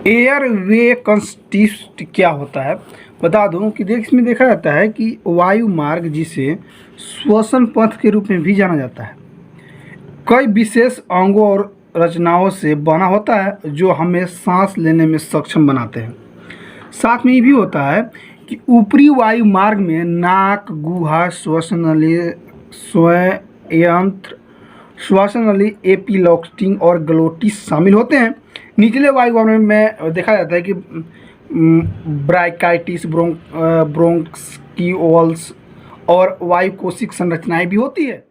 Air वे constitute क्या होता है बता दूं कि इसमें देखा जाता है कि वायु मार्ग, जिसे श्वसन पथ के रूप में भी जाना जाता है, कई विशेष अंगों और रचनाओं से बना होता है जो हमें सांस लेने में सक्षम बनाते हैं। साथ में ये भी होता है कि ऊपरी वायु मार्ग में नाक, गुहा, श्वसन नली, स्वयंत्र, श्वसन नली, एपिग्लोटिस और ग्लोटिस शामिल होते हैं। निचले वायु मार्ग में देखा जाता है कि ब्रांकाइटिस, ब्रोंकियोल्स और वायु कोशिक संरचनाएं भी होती है।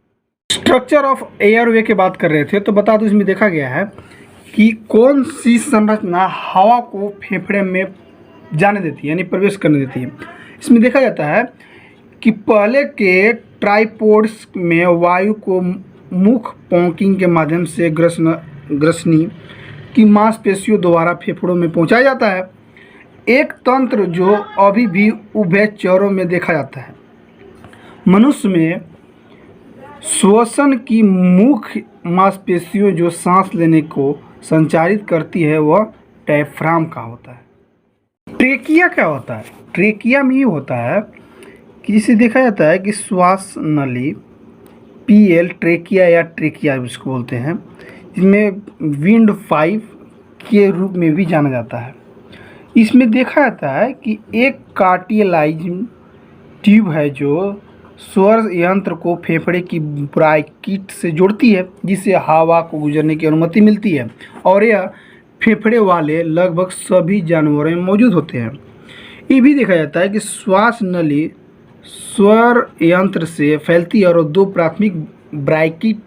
स्ट्रक्चर ऑफ एयरवे की बात कर रहे थे तो बता दूं, इसमें देखा गया है कि कौन सी संरचना हवा को फेफड़े में जाने देती है, यानी प्रवेश करने देती है। इसमें देखा जाता है कि पहले के ट्राइपोड्स में वायु को मुख पॉकिंग के माध्यम से ग्रसनी की मांसपेशियों द्वारा फेफड़ों में पहुंचाया जाता है, एक तंत्र जो अभी भी उभयचरों में देखा जाता है। मनुष्य में श्वसन की मुख्य मांसपेशियों जो सांस लेने को संचारित करती है वह डायफ्राम का होता है। ट्रेकिया क्या होता है? ट्रेकिया में ये होता है कि इसे देखा जाता है कि श्वास नली, पीएल, ट्रेकिया या ट्रेकिया इसको बोलते हैं, इसमें विंड पाइप के रूप में भी जाना जाता है। इसमें देखा जाता है कि एक कार्टिलाइज ट्यूब है जो स्वर यंत्र को फेफड़े की ब्रांकिट से जोड़ती है, जिससे हवा को गुजरने की अनुमति मिलती है, और यह फेफड़े वाले लगभग सभी जानवरों में मौजूद होते हैं। ये भी देखा जाता है कि श्वास नली स्वर यंत्र से फैलती है और दो प्राथमिक ब्रांकिट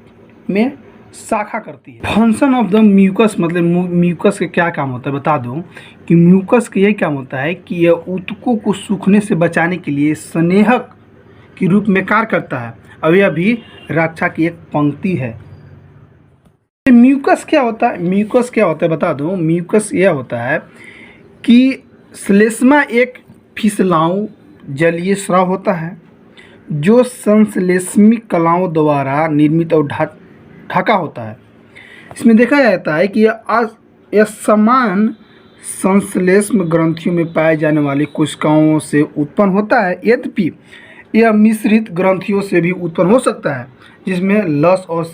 में शाखा करती है। फंक्शन ऑफ द म्यूकस, मतलब म्यूकस के क्या काम होता है बता दूं कि म्यूकस का यही काम होता है कि यह ऊतकों को सूखने से बचाने के लिए स्नेहक के रूप में कार्य करता है, और यह भी रक्षा की एक पंक्ति है। म्यूकस क्या होता है? म्यूकस क्या होता है बता दूं, म्यूकस यह होता है कि श्लेष्मा एक फिसलाऊ जलीय स्राव होता है जो संश्लेषित कलाओं द्वारा निर्मित और ढका होता है। इसमें देखा जाता है कि यह समान संश्लेष्म ग्रंथियों में पाए जाने वाली कोशिकाओं से उत्पन्न होता है, यद्यपि यह मिश्रित ग्रंथियों से भी उत्पन्न हो सकता है, जिसमें लस और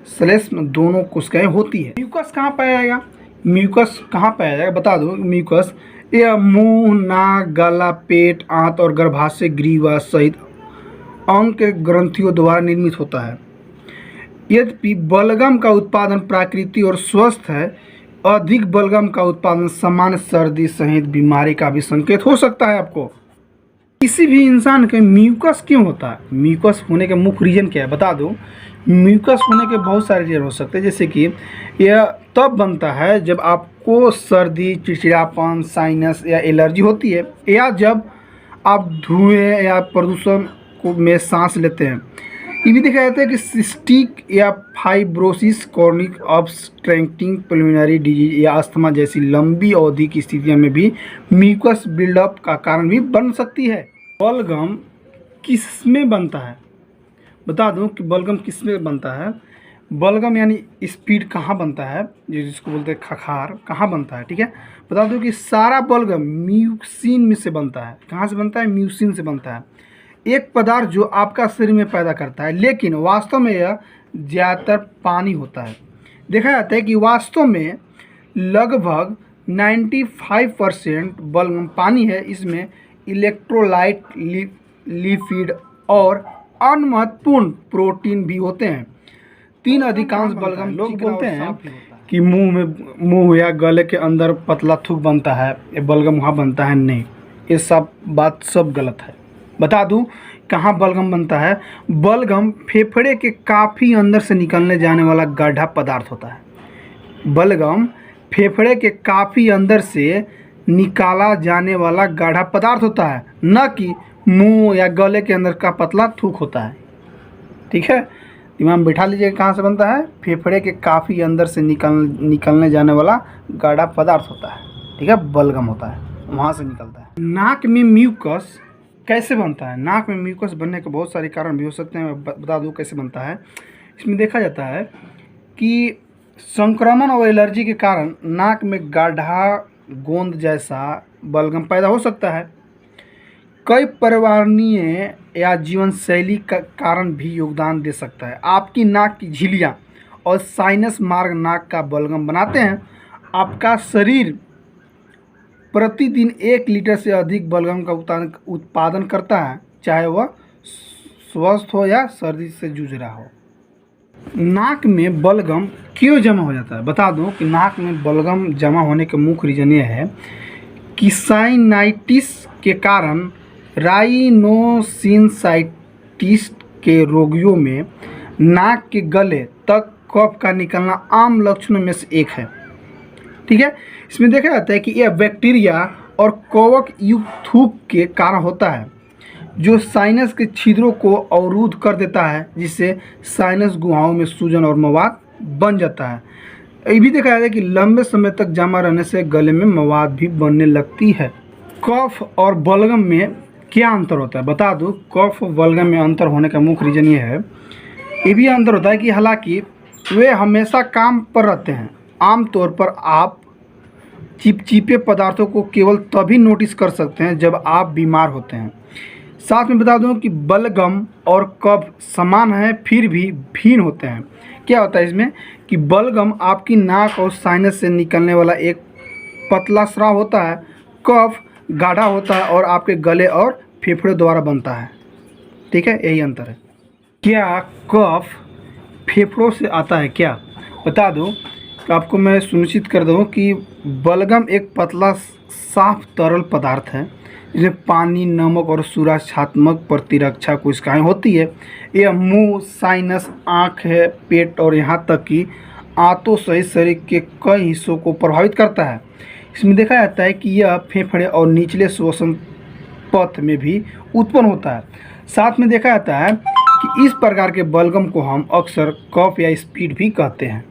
श्लेष्म दोनों कोशिकाएं होती है। म्यूकस कहाँ पाया जाएगा? म्यूकस कहाँ पाया जाएगा बता दो। म्यूकस यह मुंह, नाक, गला, पेट, आंत और गर्भाशय ग्रीवा सहित अंग के ग्रंथियों द्वारा निर्मित होता है। यद्यपि बलगम का उत्पादन प्राकृतिक और स्वस्थ है, अधिक बलगम का उत्पादन सामान्य सर्दी सहित बीमारी का भी संकेत हो सकता है। आपको किसी भी इंसान के म्यूकस क्यों होता है? म्यूकस होने के मुख्य रीजन क्या है बता दूं। म्यूकस होने के बहुत सारे रीजन हो सकते हैं, जैसे कि यह तब बनता है जब आपको सर्दी, चिड़चिड़ापन, साइनस या एलर्जी होती है, या जब आप धुएं या प्रदूषण में सांस लेते हैं। ये भी देखा जाता है कि सिस्टिक या fibrosis, chronic obstructive pulmonary disease या अस्थमा जैसी लंबी अवधि की स्थितियों में भी म्यूकस बिल्डअप का कारण भी बन सकती है। बलगम किसमें बनता है बता दूं कि बलगम किसमें बनता है। बलगम यानी स्पीड कहाँ बनता है, जिसको बोलते हैं खखार, कहाँ बनता है, ठीक है। बता दूं कि सारा बलगम म्यूसिन में से बनता है। कहाँ से बनता है? म्यूसिन से बनता है, एक पदार्थ जो आपका शरीर में पैदा करता है, लेकिन वास्तव में यह ज़्यादातर पानी होता है। देखा जाता है कि वास्तव में लगभग 95% बलगम पानी है। इसमें इलेक्ट्रोलाइट, लिपिड और अन्य महत्वपूर्ण प्रोटीन भी होते हैं। तीन अधिकांश बलगम, लोग बोलते हैं कि मुंह या गले के अंदर पतला थूक बनता है, ये बलगम वहाँ बनता है, नहीं, ये सब बात सब गलत है। बता दूं कहाँ बलगम बनता है। बलगम फेफड़े के काफ़ी अंदर से निकलने जाने वाला गाढ़ा पदार्थ होता है। बलगम फेफड़े के काफ़ी अंदर से निकाला जाने वाला गाढ़ा पदार्थ होता है, न कि मुंह या गले के अंदर का पतला थूक होता है, ठीक है। दिमाग में बैठा लीजिए, कहाँ से बनता है? फेफड़े के काफ़ी अंदर से निकलने जाने वाला गाढ़ा पदार्थ होता है, ठीक है, बलगम होता है, वहाँ से निकलता है। नाक में म्यूकस कैसे बनता है? नाक में म्यूकस बनने के बहुत सारे कारण भी हो सकते हैं, मैं बता दूं कैसे बनता है। इसमें देखा जाता है कि संक्रमण और एलर्जी के कारण नाक में गाढ़ा गोंद जैसा बलगम पैदा हो सकता है। कई पर्यावरणीय या जीवन शैली का कारण भी योगदान दे सकता है। आपकी नाक की झिल्लियाँ और साइनस मार्ग नाक का बलगम बनाते हैं। आपका शरीर प्रतिदिन 1 लीटर से अधिक बलगम का उत्पादन करता है, चाहे वह स्वस्थ हो या सर्दी से जूझ रहा हो। नाक में बलगम क्यों जमा हो जाता है? बता दूं कि नाक में बलगम जमा होने का मुख्य रीज़न ये है कि साइनाइटिस के कारण राइनोसिनसाइटिस के रोगियों में नाक के गले तक कफ का निकलना आम लक्षणों में से एक है। ठीक है, इसमें देखा जाता है कि यह बैक्टीरिया और कवक युक्त थूक के कारण होता है, जो साइनस के छिद्रों को अवरुद्ध कर देता है, जिससे साइनस गुहाओं में सूजन और मवाद बन जाता है। ये भी देखा जाता है कि लंबे समय तक जमा रहने से गले में मवाद भी बनने लगती है। कफ और बलगम में क्या अंतर होता है? बता दूं, कफ और बलगम में अंतर होने का मुख्य रीज़न ये भी अंतर होता है कि हालांकि वे हमेशा काम पर रहते हैं। आमतौर पर आप चिपचिपे पदार्थों को केवल तभी नोटिस कर सकते हैं जब आप बीमार होते हैं। साथ में बता दूं कि बलगम और कफ समान हैं, फिर भी भिन्न होते हैं। क्या होता है इसमें कि बलगम आपकी नाक और साइनस से निकलने वाला एक पतला स्राव होता है। कफ गाढ़ा होता है और आपके गले और फेफड़े द्वारा बनता है। ठीक है, यही अंतर है। क्या कफ फेफड़ों से आता है क्या? बता दूं कि आपको मैं सुनिश्चित कर दूं कि बलगम एक पतला साफ तरल पदार्थ है, जिसमें पानी, नमक और सुरक्षात्मक प्रतिरक्षा कोशिकाएं होती है। यह मुंह, साइनस, आँख है, पेट और यहाँ तक कि आंतों सहित शरीर के कई हिस्सों को प्रभावित करता है। इसमें देखा जाता है कि यह फेफड़े और निचले श्वसन पथ में भी उत्पन्न होता है। साथ में देखा जाता है कि इस प्रकार के बलगम को हम अक्सर कफ या स्पीड भी कहते हैं।